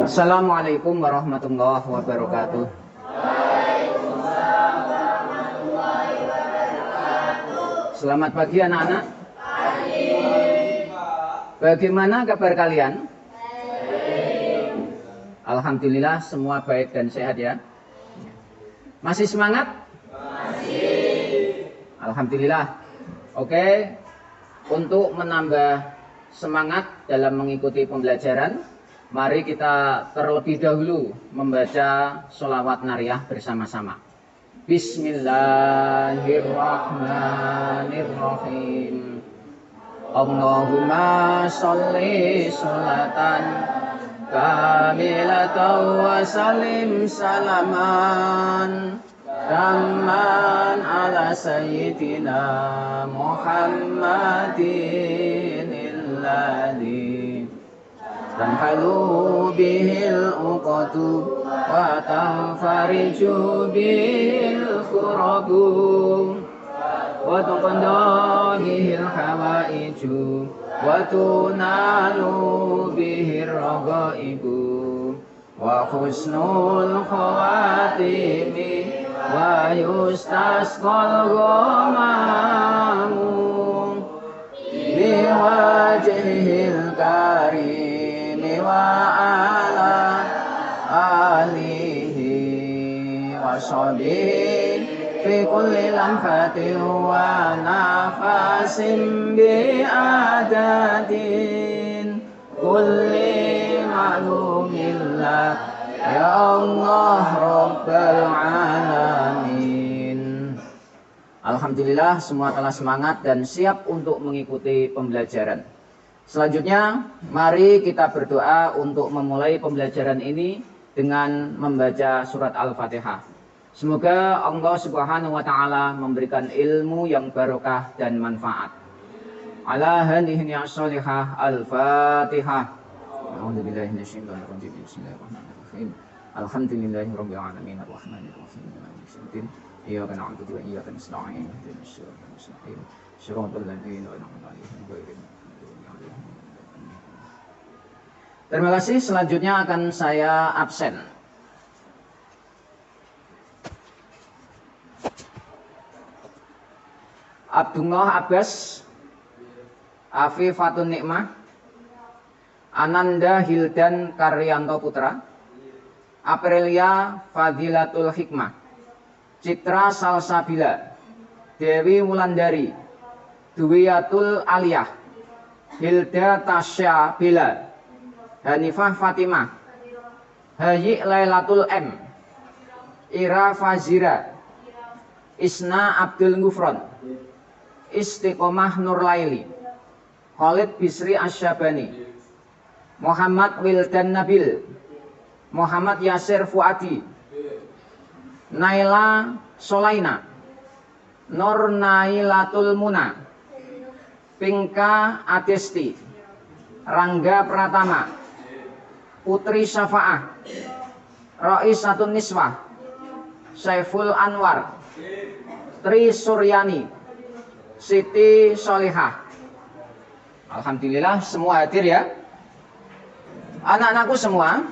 Assalamualaikum warahmatullahi wabarakatuh. Selamat pagi anak-anak. Bagaimana kabar kalian? Alhamdulillah semua baik dan sehat ya. Masih semangat? Masih. Alhamdulillah. Oke. Untuk menambah semangat dalam mengikuti pembelajaran, mari kita terlebih dahulu membaca sholawat nariyah bersama-sama. Bismillahirrahmanirrahim. Allahumma sholli sholatan kamilatan wa salim salaman tamman ala sayyidina Muhammadin alladhi tanhalu bihil uqadu wa tanfariju bihil khurabu wa tuqanna bihil hawaiju wa tunalu bihil ragaibu wa husnul khawatimi wa yustasqal ghamamu biwajhil karim wa ala alihi wa sahbihi fi kulli lamhatin wa nafasin bi adadin kulli ma'lumillah ya Allah Rabbal Alamin. Alhamdulillah semua telah semangat dan siap untuk mengikuti pembelajaran. Selanjutnya mari kita berdoa untuk memulai pembelajaran ini dengan membaca surat Al-Fatihah. Semoga Allah Subhanahu wa taala memberikan ilmu yang barokah dan manfaat. Ala hadhihi as-salihah Al-Fatihah. A'udzubillahi minasyaitonir rajim. Bismillahirrahmanirrahim. Alhamdulillahirabbil alamin arrahmanir rahim maliki yaumiddin. Iyyaka na'budu wa iyyaka nasta'in. Ihdinas siratal mustaqim. Shiratal ladzina an'amta 'alaihim ghairil maghdubi 'alaihim. Terima kasih. Selanjutnya akan saya absen. Abdullah Abbas, Afifatun Nikmah, Ananda Hildan Karyanto Putra, Aprilia Fadilatul Hikmah, Citra Salsabila, Dewi Wulandari, Duwiyatul Aliyah, Hilda Tasya Bila, Hanifah Fatimah, Hayi Lailatul M, Ira Fazira, Isna Abdul Ngufron, Istiqomah Nur Laili, Khalid Bisri Asyabani, Muhammad Wildan Nabil, Muhammad Yasir Fuadi, Naila Solaina, Nur Nailatul Muna, Pinka Adesti, Rangga Pratama, Putri Syafa'ah, Raisatun Niswah, Saiful Anwar, Tri Suryani, Siti Solihah. Alhamdulillah semua hadir ya. Anak-anakku semua,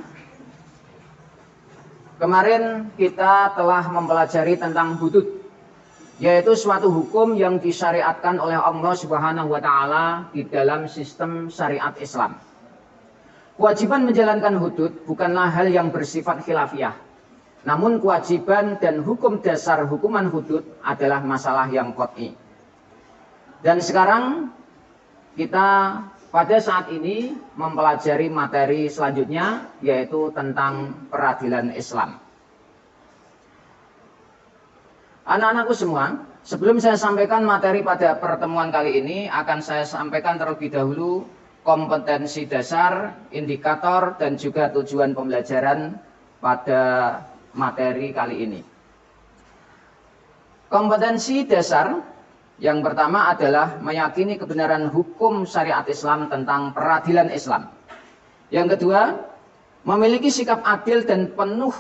kemarin kita telah mempelajari tentang hudud, yaitu suatu hukum yang disyariatkan oleh Allah Subhanahu wa taala di dalam sistem syariat Islam. Kewajiban menjalankan hudud bukanlah hal yang bersifat khilafiyah. Namun kewajiban dan hukum dasar hukuman hudud adalah masalah yang qat'i. Dan sekarang kita pada saat ini mempelajari materi selanjutnya, yaitu tentang peradilan Islam. Anak-anakku semua, sebelum saya sampaikan materi pada pertemuan kali ini, akan saya sampaikan terlebih dahulu kompetensi dasar, indikator, dan juga tujuan pembelajaran pada materi kali ini. Kompetensi dasar yang pertama adalah meyakini kebenaran hukum syariat Islam tentang peradilan Islam. Yang kedua, memiliki sikap adil dan penuh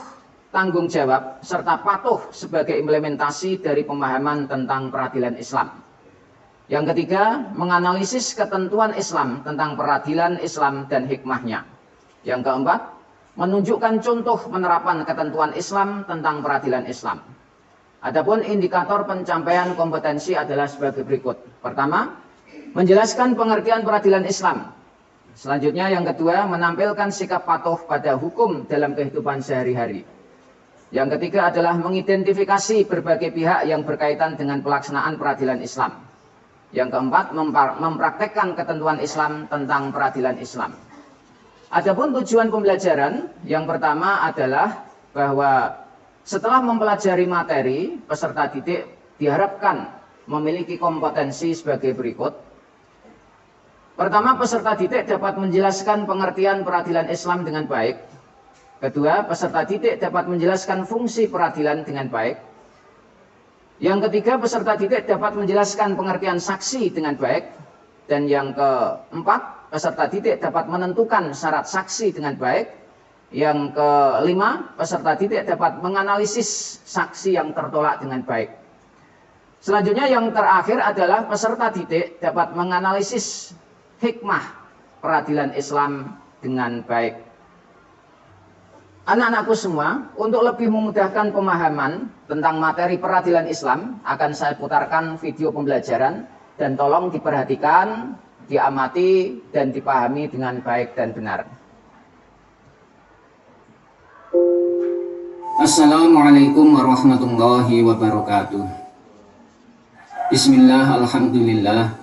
tanggung jawab serta patuh sebagai implementasi dari pemahaman tentang peradilan Islam. Yang ketiga, menganalisis ketentuan Islam tentang peradilan Islam dan hikmahnya. Yang keempat, menunjukkan contoh penerapan ketentuan Islam tentang peradilan Islam. Adapun indikator pencapaian kompetensi adalah sebagai berikut. Pertama, menjelaskan pengertian peradilan Islam. Selanjutnya yang kedua, menampilkan sikap patuh pada hukum dalam kehidupan sehari-hari. Yang ketiga adalah mengidentifikasi berbagai pihak yang berkaitan dengan pelaksanaan peradilan Islam. Yang keempat, mempraktekkan ketentuan Islam tentang peradilan Islam. Adapun tujuan pembelajaran, yang pertama adalah bahwa setelah mempelajari materi, peserta didik diharapkan memiliki kompetensi sebagai berikut. Pertama, peserta didik dapat menjelaskan pengertian peradilan Islam dengan baik. Kedua, peserta didik dapat menjelaskan fungsi peradilan dengan baik. Yang ketiga, peserta didik dapat menjelaskan pengertian saksi dengan baik. Dan yang keempat, peserta didik dapat menentukan syarat saksi dengan baik. Yang kelima, peserta didik dapat menganalisis saksi yang tertolak dengan baik. Selanjutnya yang terakhir adalah peserta didik dapat menganalisis hikmah peradilan Islam dengan baik. Anak-anakku semua, untuk lebih memudahkan pemahaman tentang materi peradilan Islam, akan saya putarkan video pembelajaran dan tolong diperhatikan, diamati, dan dipahami dengan baik dan benar. Assalamualaikum warahmatullahi wabarakatuh. Bismillah, alhamdulillah,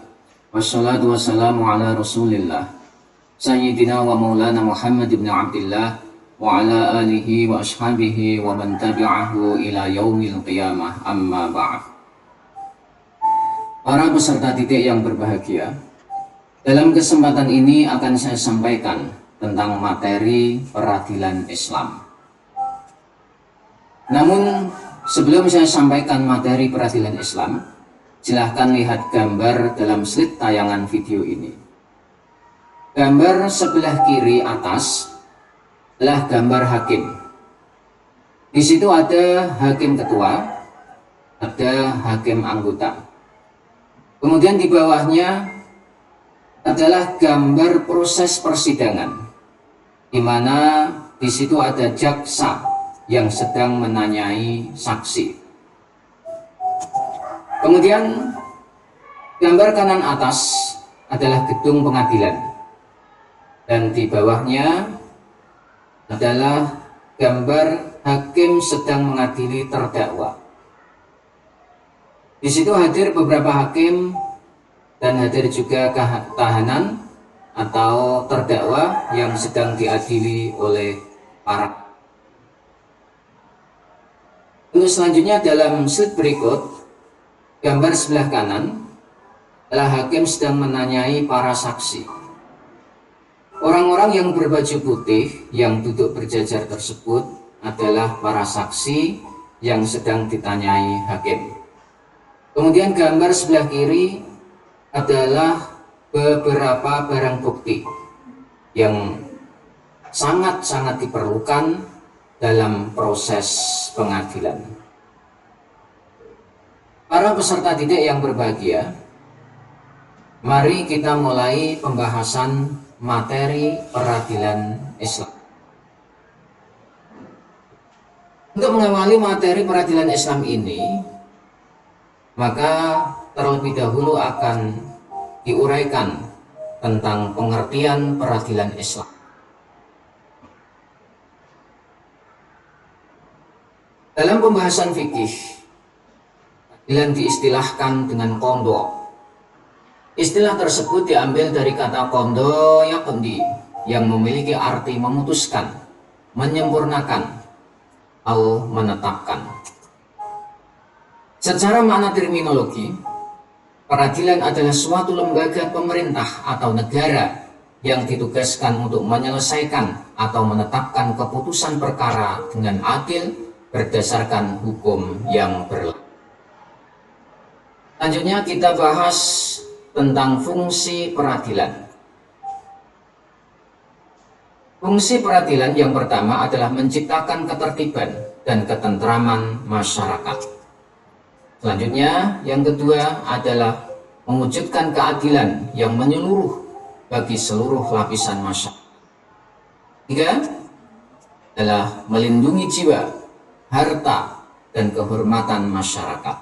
wassalatu wassalamu ala rasulillah, Sayyidina wa maulana Muhammad ibn Abdillah, wa ala alihi wa ashabihi wa man tabi'ahu ila yaumil qiyamah, amma ba'd. Para peserta didik yang berbahagia, dalam kesempatan ini akan saya sampaikan tentang materi peradilan Islam. Namun sebelum saya sampaikan materi peradilan Islam, silahkan lihat gambar dalam slide tayangan video ini. Gambar sebelah kiri atas adalah gambar hakim. Di situ ada hakim ketua, ada hakim anggota. Kemudian di bawahnya adalah gambar proses persidangan, di mana di situ ada jaksa yang sedang menanyai saksi. Kemudian gambar kanan atas adalah gedung pengadilan, dan di bawahnya adalah gambar hakim sedang mengadili terdakwa. Di situ hadir beberapa hakim dan hadir juga tahanan atau terdakwa yang sedang diadili oleh para. Untuk selanjutnya dalam slide berikut, gambar sebelah kanan adalah hakim sedang menanyai para saksi. Orang-orang yang berbaju putih yang duduk berjajar tersebut adalah para saksi yang sedang ditanyai hakim. Kemudian gambar sebelah kiri adalah beberapa barang bukti yang sangat-sangat diperlukan dalam proses pengadilan. Para peserta didik yang berbahagia, mari kita mulai pembahasan materi peradilan Islam. Untuk mengawali materi peradilan Islam ini, maka terlebih dahulu akan diuraikan tentang pengertian peradilan Islam. Dalam pembahasan fikih, peradilan diistilahkan dengan qadha. Istilah tersebut diambil dari kata qadha yaqdi yang memiliki arti memutuskan, menyempurnakan, atau menetapkan. Secara makna terminologi, peradilan adalah suatu lembaga pemerintah atau negara yang ditugaskan untuk menyelesaikan atau menetapkan keputusan perkara dengan adil berdasarkan hukum yang berlaku. Selanjutnya kita bahas tentang fungsi peradilan. Fungsi peradilan yang pertama adalah menciptakan ketertiban dan ketentraman masyarakat. Selanjutnya, yang kedua adalah mewujudkan keadilan yang menyeluruh bagi seluruh lapisan masyarakat. Tiga, adalah melindungi jiwa, harta, dan kehormatan masyarakat.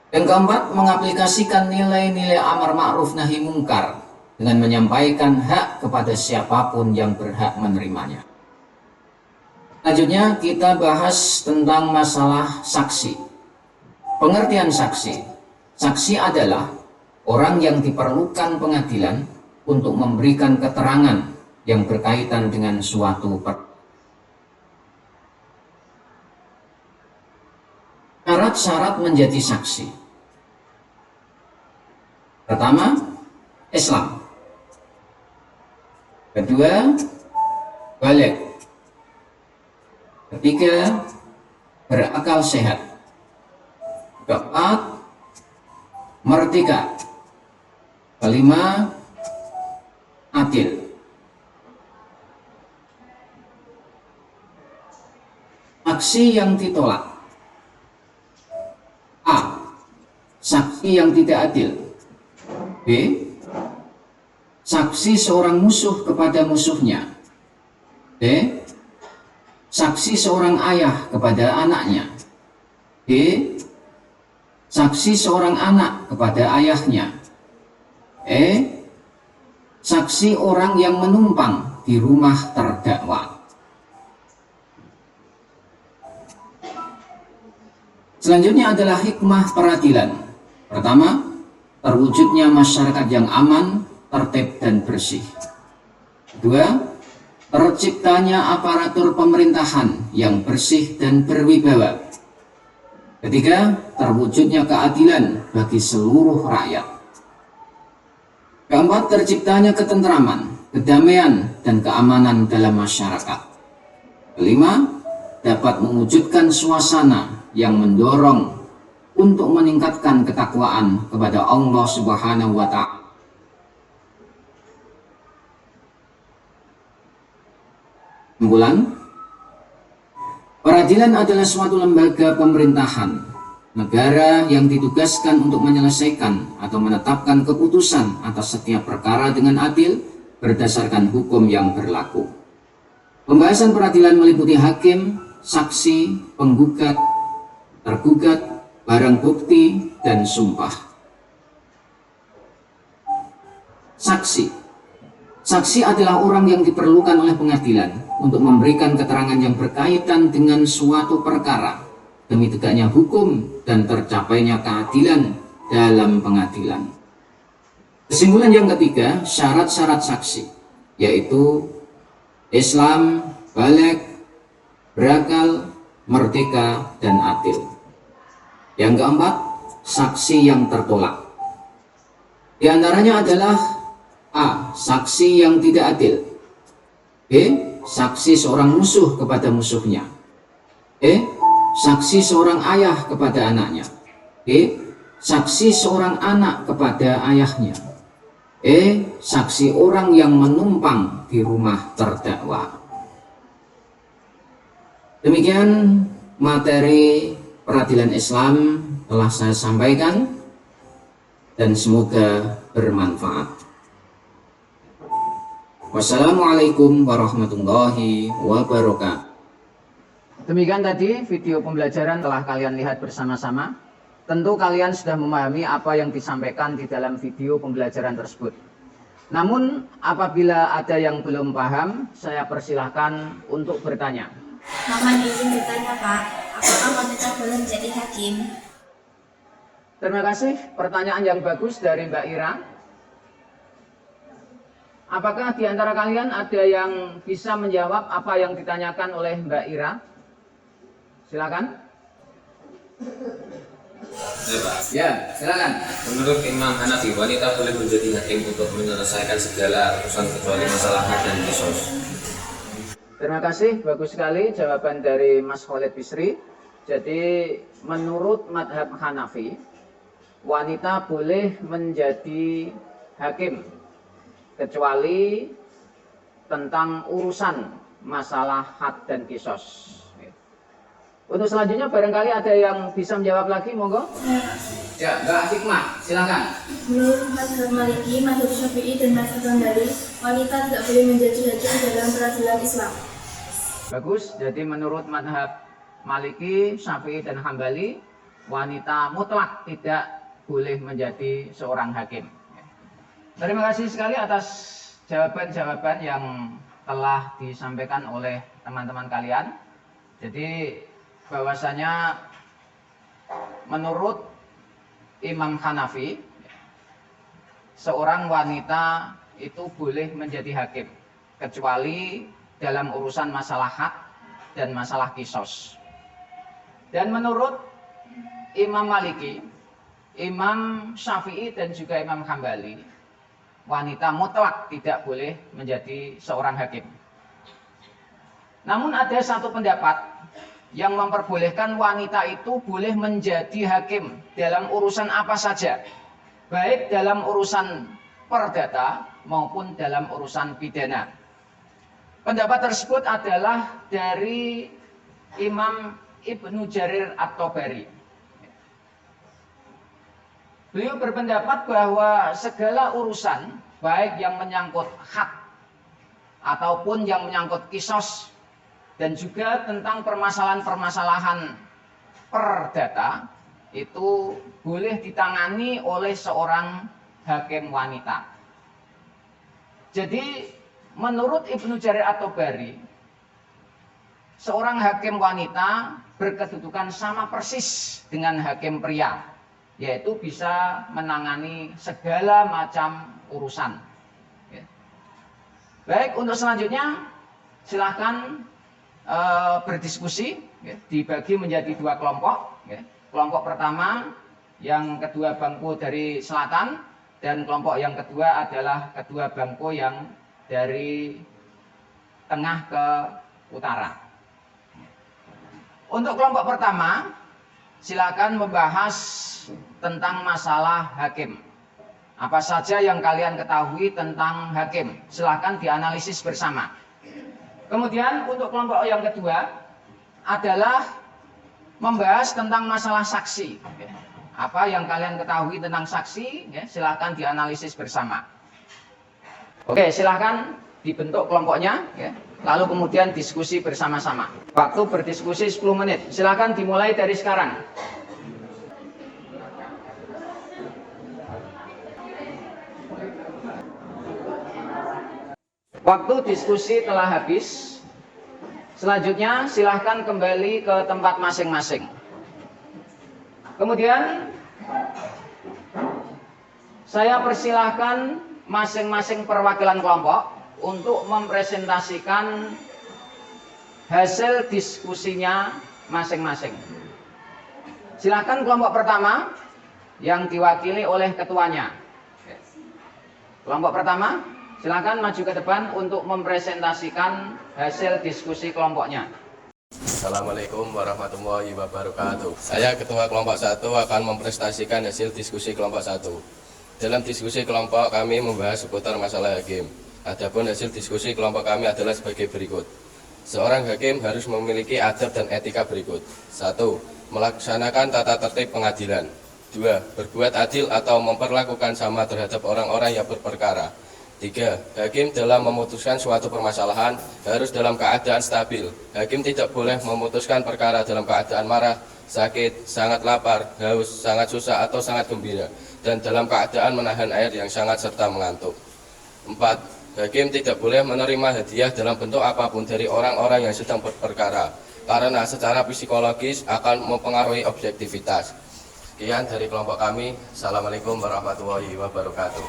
Yang keempat, mengaplikasikan nilai-nilai amar ma'ruf nahi mungkar dengan menyampaikan hak kepada siapapun yang berhak menerimanya. Selanjutnya kita bahas tentang masalah saksi. Pengertian saksi. Saksi adalah orang yang diperlukan pengadilan untuk memberikan keterangan yang berkaitan dengan suatu syarat-syarat menjadi saksi. Pertama, Islam. Kedua, balik. Ketiga, berakal sehat. Keempat, merdeka. Kelima, adil. Saksi yang ditolak. A. Saksi yang tidak adil. B. Saksi seorang musuh kepada musuhnya. D. Saksi seorang ayah kepada anaknya. D. Saksi seorang anak kepada ayahnya. E. Saksi orang yang menumpang di rumah terdakwa. Selanjutnya adalah hikmah peradilan. Pertama, terwujudnya masyarakat yang aman, tertib, dan bersih. Kedua, terciptanya aparatur pemerintahan yang bersih dan berwibawa. Ketiga, terwujudnya keadilan bagi seluruh rakyat. Keempat, terciptanya ketentraman, kedamaian, dan keamanan dalam masyarakat. Kelima, dapat mewujudkan suasana yang mendorong untuk meningkatkan ketakwaan kepada Allah Subhanahu wa Ta'ala. Kesimpulan, peradilan adalah suatu lembaga pemerintahan negara yang ditugaskan untuk menyelesaikan atau menetapkan keputusan atas setiap perkara dengan adil berdasarkan hukum yang berlaku. Pembahasan peradilan meliputi hakim, saksi, penggugat, tergugat, barang bukti, dan sumpah. Saksi. Saksi adalah orang yang diperlukan oleh pengadilan untuk memberikan keterangan yang berkaitan dengan suatu perkara demi tegaknya hukum dan tercapainya keadilan dalam pengadilan. Kesimpulan yang ketiga, syarat-syarat saksi, yaitu Islam, balik, berakal, merdeka, dan adil. Yang keempat, saksi yang tertolak. Di antaranya adalah A. Saksi yang tidak adil. B. Saksi seorang musuh kepada musuhnya. E. Saksi seorang ayah kepada anaknya. D. Saksi seorang anak kepada ayahnya. E. Saksi orang yang menumpang di rumah terdakwa. Demikian materi peradilan Islam telah saya sampaikan dan semoga bermanfaat. Wassalamualaikum warahmatullahi wabarakatuh. Demikian tadi video pembelajaran telah kalian lihat bersama-sama. Tentu kalian sudah memahami apa yang disampaikan di dalam video pembelajaran tersebut. Namun apabila ada yang belum paham, saya persilahkan untuk bertanya. Mohon izin bertanya, Pak, apakah wanita boleh menjadi hakim? Terima kasih, pertanyaan yang bagus dari Mbak Ira. Apakah di antara kalian ada yang bisa menjawab apa yang ditanyakan oleh Mbak Ira? Silakan. Ya, Pak. Ya, silakan. Menurut Imam Hanafi, wanita boleh menjadi hakim untuk menyelesaikan segala urusan kecuali masalah had dan qisas. Terima kasih, bagus sekali jawaban dari Mas Khalid Bisri. Jadi menurut madhab Hanafi, wanita boleh menjadi hakim kecuali tentang urusan masalah had dan qisas. Untuk selanjutnya barangkali ada yang bisa menjawab lagi, monggo. Ya, Mbak Hikmah, silakan. Menurut mazhab Maliki, mazhab Syafi'i, dan mazhab Hambali, wanita tidak boleh menjadi hakim dalam peradilan Islam. Bagus. Jadi menurut madhab Maliki, Syafi'i dan Hambali, wanita mutlak tidak boleh menjadi seorang hakim. Terima kasih sekali atas jawaban-jawaban yang telah disampaikan oleh teman-teman kalian. Jadi bahwasanya menurut Imam Hanafi, seorang wanita itu boleh menjadi hakim kecuali dalam urusan masalah hak dan masalah kisos. Dan menurut Imam Maliki, Imam Syafi'i dan juga Imam Hambali, wanita mutlak tidak boleh menjadi seorang hakim. Namun ada satu pendapat yang memperbolehkan wanita itu boleh menjadi hakim dalam urusan apa saja, baik dalam urusan perdata maupun dalam urusan pidana. Pendapat tersebut adalah dari Imam Ibnu Jarir At-Tabari. Beliau berpendapat bahwa segala urusan, baik yang menyangkut hak ataupun yang menyangkut kisos, dan juga tentang permasalahan-permasalahan perdata, itu boleh ditangani oleh seorang hakim wanita. Jadi menurut Ibnu Jarir At-Tabari, seorang hakim wanita berkedudukan sama persis dengan hakim pria, yaitu bisa menangani segala macam urusan. Baik, untuk selanjutnya silahkan berdiskusi, dibagi menjadi dua kelompok. Kelompok pertama, yang kedua bangku dari selatan, dan kelompok yang kedua adalah kedua bangku yang dari tengah ke utara. Untuk kelompok pertama, silakan membahas tentang masalah hakim. Apa saja yang kalian ketahui tentang hakim, silakan dianalisis bersama. Kemudian untuk kelompok yang kedua adalah membahas tentang masalah saksi. Apa yang kalian ketahui tentang saksi, silakan dianalisis bersama. Oke, silakan dibentuk kelompoknya, lalu kemudian diskusi bersama-sama. Waktu berdiskusi 10 menit. Silakan dimulai dari sekarang. Waktu diskusi telah habis. Selanjutnya silahkan kembali ke tempat masing-masing. Kemudian saya persilahkan masing-masing perwakilan kelompok untuk mempresentasikan hasil diskusinya masing-masing. Silahkan kelompok pertama yang diwakili oleh ketuanya. Kelompok pertama, silahkan maju ke depan untuk mempresentasikan hasil diskusi kelompoknya. Assalamualaikum warahmatullahi wabarakatuh. Saya ketua kelompok 1 akan mempresentasikan hasil diskusi kelompok 1. Dalam diskusi kelompok kami membahas seputar masalah hakim. Adapun hasil diskusi kelompok kami adalah sebagai berikut. Seorang hakim harus memiliki adab dan etika berikut. 1. Melaksanakan tata tertib pengadilan. 2. Berbuat adil atau memperlakukan sama terhadap orang-orang yang berperkara. 3. Hakim dalam memutuskan suatu permasalahan harus dalam keadaan stabil. Hakim tidak boleh memutuskan perkara dalam keadaan marah, sakit, sangat lapar, haus, sangat susah atau sangat gembira, dan dalam keadaan menahan air yang sangat serta mengantuk. 4. Hakim tidak boleh menerima hadiah dalam bentuk apapun dari orang-orang yang sedang berperkara, karena secara psikologis akan mempengaruhi objektivitas. Sekian dari kelompok kami. Assalamualaikum warahmatullahi wabarakatuh.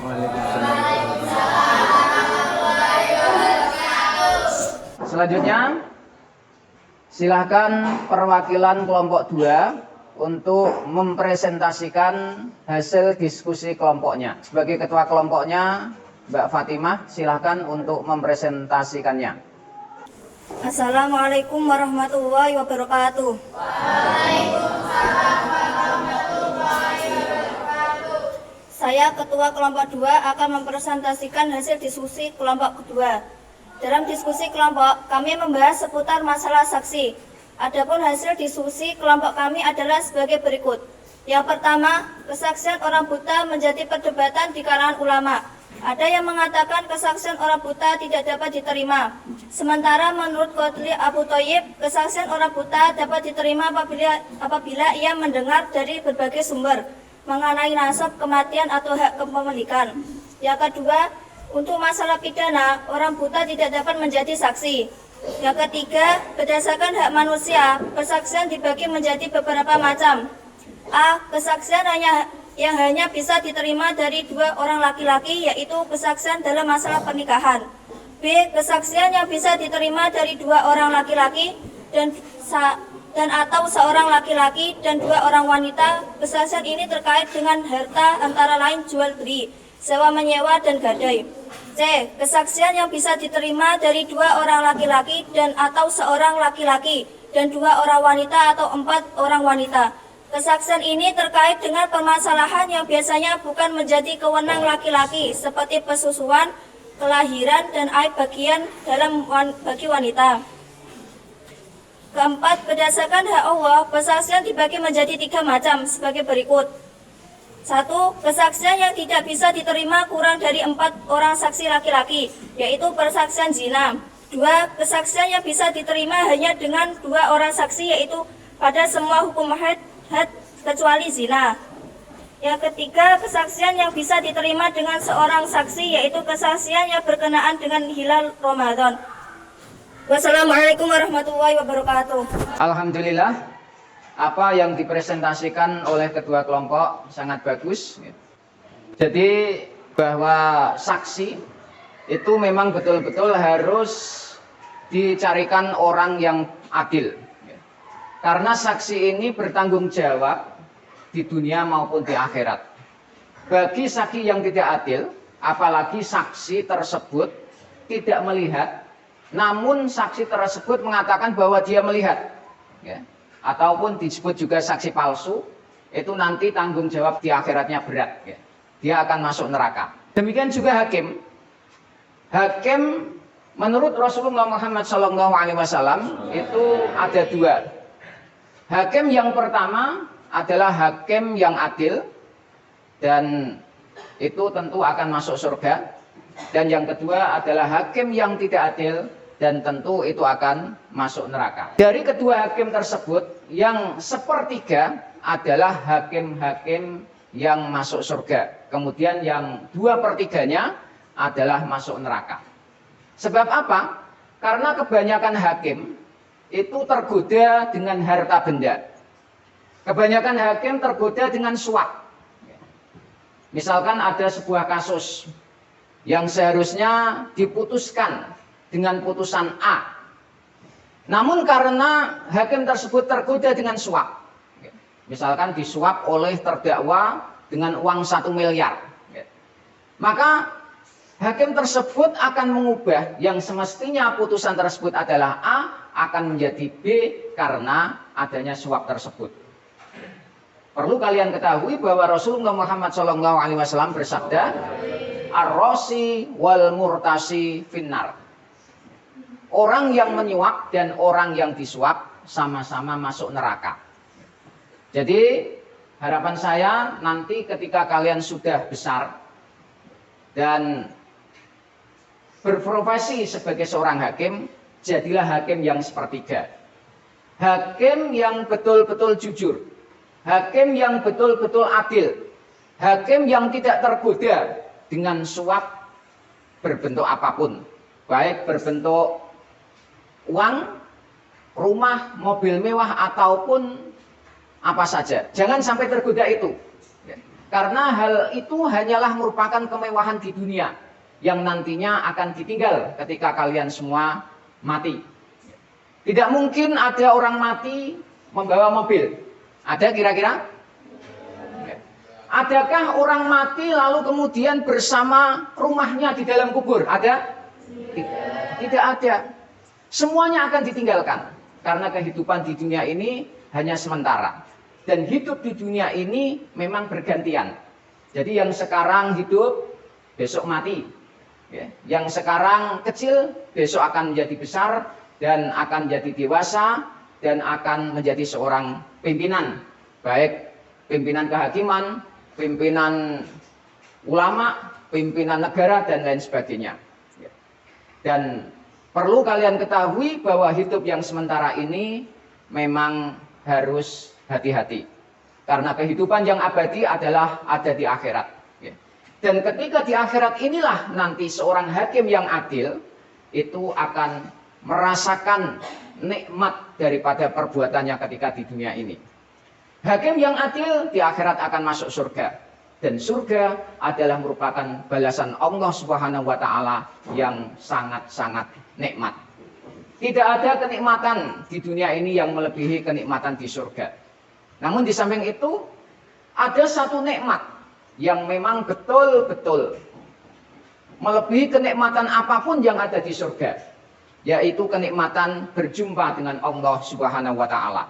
Selanjutnya, silahkan perwakilan kelompok 2 untuk mempresentasikan hasil diskusi kelompoknya. Sebagai ketua kelompoknya, Mbak Fatimah, silahkan untuk mempresentasikannya. Assalamualaikum warahmatullahi wabarakatuh. Saya ketua kelompok 2 akan mempresentasikan hasil diskusi kelompok kedua. Dalam diskusi kelompok, kami membahas seputar masalah saksi. Adapun hasil diskusi kelompok kami adalah sebagai berikut. Yang pertama, kesaksian orang buta menjadi perdebatan di kalangan ulama. Ada yang mengatakan kesaksian orang buta tidak dapat diterima. Sementara menurut Qadhi Abu Thayyib, kesaksian orang buta dapat diterima apabila ia mendengar dari berbagai sumber mengenai nasab kematian atau hak kepemilikan. Yang kedua, untuk masalah pidana, orang buta tidak dapat menjadi saksi. Yang ketiga, berdasarkan hak manusia, persaksian dibagi menjadi beberapa macam. A. Kesaksian yang hanya bisa diterima dari dua orang laki-laki, yaitu kesaksian dalam masalah pernikahan. B. Kesaksian yang bisa diterima dari dua orang laki-laki dan atau seorang laki-laki dan dua orang wanita. Kesaksian ini terkait dengan harta antara lain jual beli, sewa menyewa dan gadai. C. Kesaksian yang bisa diterima dari dua orang laki-laki dan atau seorang laki-laki dan dua orang wanita atau empat orang wanita. Kesaksian ini terkait dengan permasalahan yang biasanya bukan menjadi kewenang laki-laki, seperti persusuan, kelahiran, dan aib bagian dalam bagi wanita. Keempat, berdasarkan hak Allah, persaksian dibagi menjadi 3 macam sebagai berikut. 1. Kesaksian yang tidak bisa diterima kurang dari 4 orang saksi laki-laki, yaitu persaksian zina. 2. Kesaksian yang bisa diterima hanya dengan 2 orang saksi, yaitu pada semua hukum had kecuali zina. Yang ketiga, kesaksian yang bisa diterima dengan seorang saksi, yaitu kesaksian yang berkenaan dengan hilal Ramadan. Wassalamualaikum warahmatullahi wabarakatuh. Alhamdulillah, apa yang dipresentasikan oleh kedua kelompok sangat bagus. Jadi bahwa saksi itu memang betul-betul harus dicarikan orang yang adil. Karena saksi ini bertanggung jawab di dunia maupun di akhirat. Bagi saksi yang tidak adil, apalagi saksi tersebut tidak melihat, namun saksi tersebut mengatakan bahwa dia melihat, ya, ataupun disebut juga saksi palsu, itu nanti tanggung jawab di akhiratnya berat, ya. Dia akan masuk neraka. Demikian juga hakim. Hakim menurut Rasulullah Muhammad SAW itu ada 2. Hakim yang pertama adalah hakim yang adil, dan itu tentu akan masuk surga. Dan yang kedua adalah hakim yang tidak adil, dan tentu itu akan masuk neraka. Dari kedua hakim tersebut, yang sepertiga adalah hakim-hakim yang masuk surga. Kemudian yang 2/3-nya adalah masuk neraka. Sebab apa? Karena kebanyakan hakim itu tergoda dengan harta benda. Kebanyakan hakim tergoda dengan suap. Misalkan ada sebuah kasus yang seharusnya diputuskan dengan putusan A, namun karena hakim tersebut tergoda dengan suap, misalkan disuap oleh terdakwa dengan uang 1 miliar, maka hakim tersebut akan mengubah yang semestinya putusan tersebut adalah A akan menjadi B karena adanya suap tersebut. Perlu kalian ketahui bahwa Rasulullah Muhammad SAW bersabda, ar-rosi wal murtasi finnar. Orang yang menyuap dan orang yang disuap sama-sama masuk neraka. Jadi harapan saya nanti ketika kalian sudah besar dan berprofesi sebagai seorang hakim, jadilah hakim yang sepertiga. Hakim yang betul-betul jujur. Hakim yang betul-betul adil. Hakim yang tidak tergoda dengan suap berbentuk apapun. Baik berbentuk uang, rumah, mobil mewah, ataupun apa saja. Jangan sampai tergoda itu. Karena hal itu hanyalah merupakan kemewahan di dunia yang nantinya akan ditinggal ketika kalian semua mati. Tidak mungkin ada orang mati membawa mobil. Ada kira-kira? Adakah orang mati lalu kemudian bersama rumahnya di dalam kubur? Ada? Tidak ada. Semuanya akan ditinggalkan. Karena kehidupan di dunia ini hanya sementara. Dan hidup di dunia ini memang bergantian. Jadi yang sekarang hidup, besok mati. Yang sekarang kecil, besok akan menjadi besar, dan akan menjadi dewasa, dan akan menjadi seorang pimpinan. Baik pimpinan kehakiman, pimpinan ulama, pimpinan negara, dan lain sebagainya. Dan perlu kalian ketahui bahwa hidup yang sementara ini memang harus hati-hati. Karena kehidupan yang abadi adalah ada di akhirat. Dan ketika di akhirat inilah nanti seorang hakim yang adil itu akan merasakan nikmat daripada perbuatannya ketika di dunia ini. Hakim yang adil di akhirat akan masuk surga. Dan surga adalah merupakan balasan Allah Subhanahu wa Ta'ala yang sangat-sangat nikmat. Tidak ada kenikmatan di dunia ini yang melebihi kenikmatan di surga. Namun di samping itu ada satu nikmat yang memang betul-betul melebihi kenikmatan apapun yang ada di surga, yaitu kenikmatan berjumpa dengan Allah Subhanahu wa Ta'ala.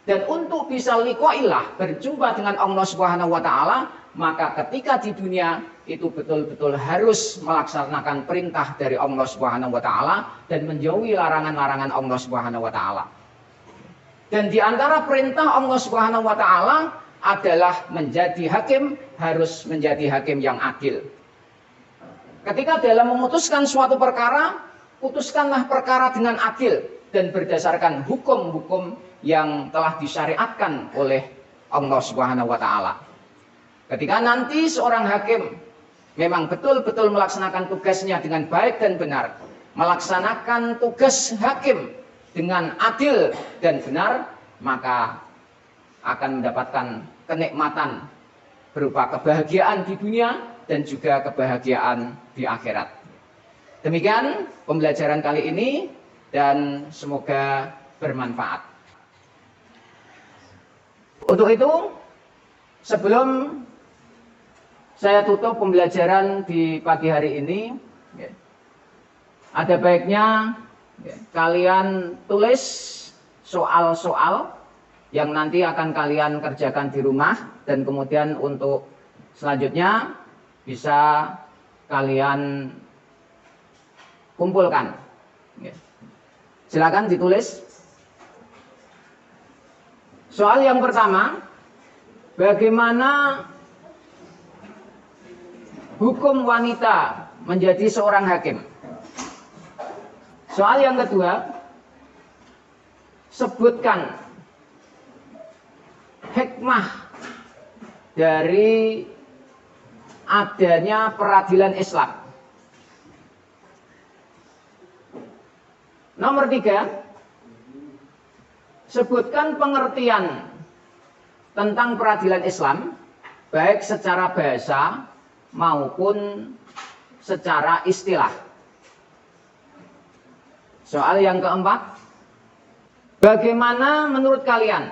Dan untuk bisa liqa'illah, berjumpa dengan Allah Subhanahu wa Ta'ala, maka ketika di dunia itu betul-betul harus melaksanakan perintah dari Allah Subhanahu wa Ta'ala dan menjauhi larangan-larangan Allah Subhanahu wa Ta'ala. Dan di antara perintah Allah Subhanahu wa Ta'ala adalah menjadi hakim, harus menjadi hakim yang adil. Ketika dalam memutuskan suatu perkara, putuskanlah perkara dengan adil dan berdasarkan hukum-hukum yang telah disyariatkan oleh Allah Subhanahu wa Ta'ala. Ketika nanti seorang hakim memang betul-betul melaksanakan tugasnya dengan baik dan benar, melaksanakan tugas hakim dengan adil dan benar, maka akan mendapatkan kenikmatan berupa kebahagiaan di dunia dan juga kebahagiaan di akhirat. Demikian pembelajaran kali ini dan semoga bermanfaat. Untuk itu, sebelum saya tutup pembelajaran di pagi hari ini, ada baiknya kalian tulis soal-soal yang nanti akan kalian kerjakan di rumah, dan kemudian untuk selanjutnya bisa kalian kumpulkan. Silakan ditulis. Soal yang pertama, bagaimana hukum wanita menjadi seorang hakim? Soal yang kedua, sebutkan hikmah dari adanya peradilan Islam. Nomor 3, sebutkan pengertian tentang peradilan Islam, baik secara bahasa maupun secara istilah. Soal yang keempat, bagaimana menurut kalian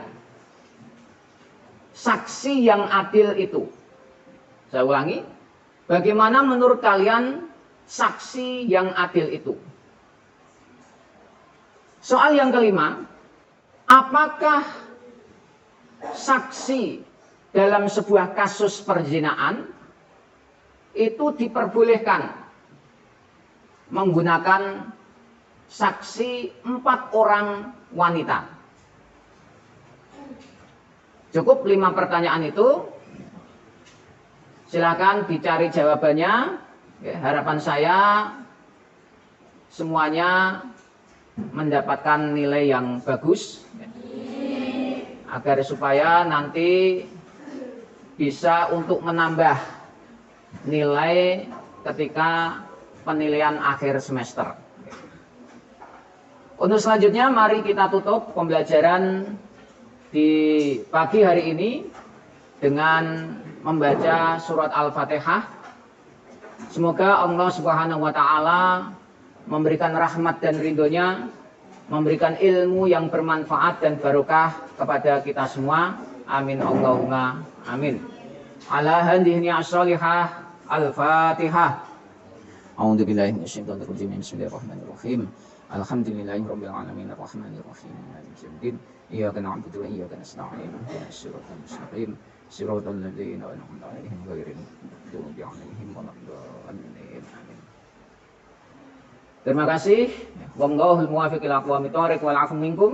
saksi yang adil itu? Saya ulangi, bagaimana menurut kalian saksi yang adil itu? Soal yang kelima, apakah saksi dalam sebuah kasus perzinahan itu diperbolehkan menggunakan saksi 4 orang wanita? Cukup 5 pertanyaan itu. Silakan dicari jawabannya. Harapan saya semuanya mendapatkan nilai yang bagus, agar supaya nanti bisa untuk menambah nilai ketika penilaian akhir semester. Untuk selanjutnya, mari kita tutup pembelajaran di pagi hari ini dengan membaca surat Al-Fatihah. Semoga Allah Subhanahu wa Ta'ala memberikan rahmat dan ridhonya, memberikan ilmu yang bermanfaat dan barokah kepada kita semua. Amin Allahumma amin. Ala hadhihi as-salihah. Al-Fatihah. A'udzu billahi minasyaitonir rajim. Bismillahirrahmanirrahim. Alhamdulillahirabbil alamin arrahmanir rahim maliki yaumiddin. Iyyaka na'budu wa iyyaka nasta'in. Ihdinas siratal mustaqim. Siratal ladzina an'amta 'alaihim ghairil maghdubi 'alaihim waladdallin. Amin. Terima kasih. Wallahul muwaffiq ila aqwamit thoriq wal 'afwu minkum.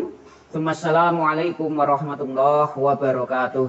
Assalamualaikum warahmatullahi wabarakatuh.